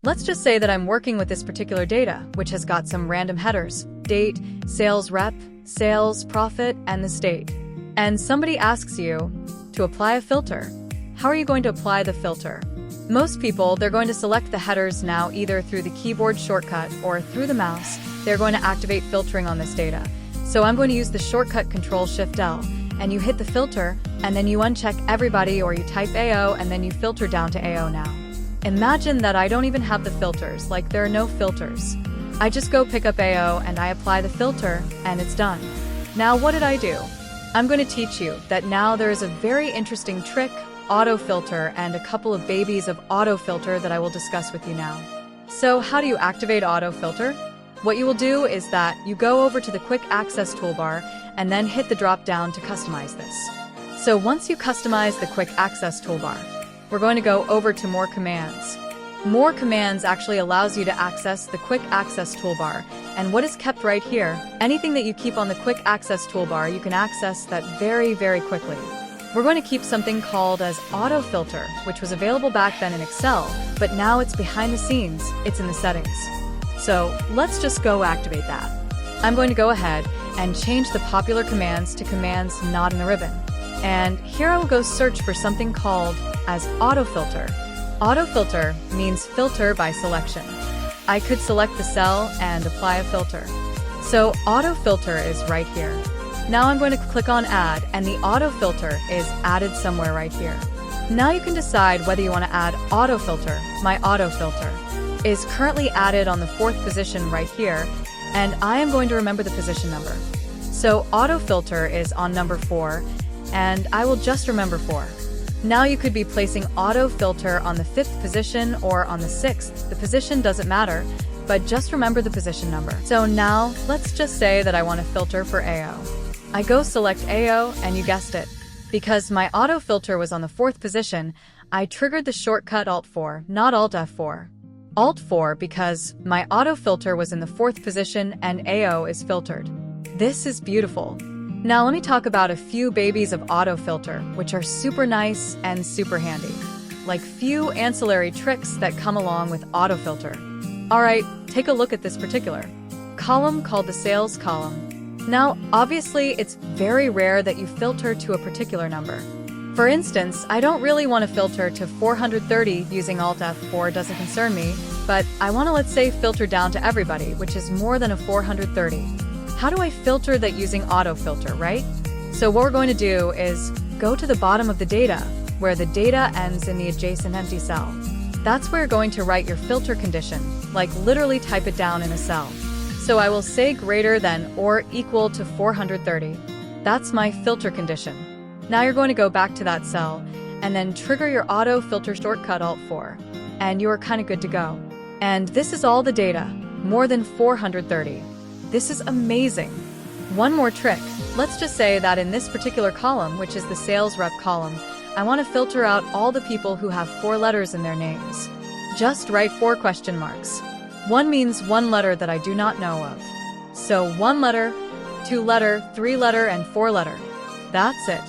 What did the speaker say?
Let's just say that I'm working with this particular data, which has got some random headers: date, sales rep, sales, profit, and the state. And somebody asks you to apply a filter. How are you going to apply the filter? Most people, they're going to select the headers now either through the keyboard shortcut or through the mouse. They're going to activate filtering on this data. So I'm going to use the shortcut Control-Shift-L, and you hit the filter, and then you uncheck everybody, or you type AO, and then you filter down to AO now. Imagine that I don't even have the filters, like there are no filters. I just go pick up AO and I apply the filter, and it's done. Now what did I do? I'm going to teach you that now there is a very interesting trick, AutoFilter, and a couple of babies of AutoFilter that I will discuss with you now. So how do you activate AutoFilter? What you will do is that you go over to the Quick Access toolbar and then hit the drop down to customize this. So once you customize the Quick Access toolbar, we're going to go over to More Commands. More Commands actually allows you to access the Quick Access toolbar, and what is kept right here, anything that you keep on the Quick Access toolbar, you can access that very, very quickly. We're going to keep something called as AutoFilter, which was available back then in Excel, but now it's behind the scenes, it's in the settings. So let's just go activate that. I'm going to go ahead and change the popular commands to commands not in the ribbon. And here I will go search for something called as AutoFilter. AutoFilter means filter by selection. I could select the cell and apply a filter. So AutoFilter is right here. Now I'm going to click on Add, and the AutoFilter is added somewhere right here. Now you can decide whether you want to add AutoFilter. My AutoFilter is currently added on the 4th position right here, and I am going to remember the position number. So AutoFilter is on number 4, and I will just remember 4. Now you could be placing AutoFilter on the 5th position or on the 6th. The position doesn't matter, but just remember the position number. So now, let's just say that I want to filter for AO. I go select AO, and you guessed it. Because my AutoFilter was on the 4th position, I triggered the shortcut Alt-4, not Alt-F4. Alt-4 because my AutoFilter was in the 4th position and AO is filtered. This is beautiful. Now let me talk about a few babies of AutoFilter, which are super nice and super handy. Like few ancillary tricks that come along with AutoFilter. Alright, take a look at this particular column called the sales column. Now, obviously, it's very rare that you filter to a particular number. For instance, I don't really want to filter to 430 using Alt-F4, doesn't concern me, but I want to, let's say, filter down to everybody, which is more than a 430. How do I filter that using AutoFilter, right? So what we're going to do is go to the bottom of the data, where the data ends in the adjacent empty cell. That's where you're going to write your filter condition, like literally type it down in a cell. So I will say greater than or equal to 430. That's my filter condition. Now you're going to go back to that cell and then trigger your AutoFilter shortcut Alt-4, and you are kind of good to go. And this is all the data, more than 430. This is amazing. One more trick. Let's just say that in this particular column, which is the sales rep column, I want to filter out all the people who have 4 letters in their names. Just write 4 question marks. 1 means 1 letter that I do not know of. So 1 letter, 2 letter, 3 letter, and 4 letter. That's it.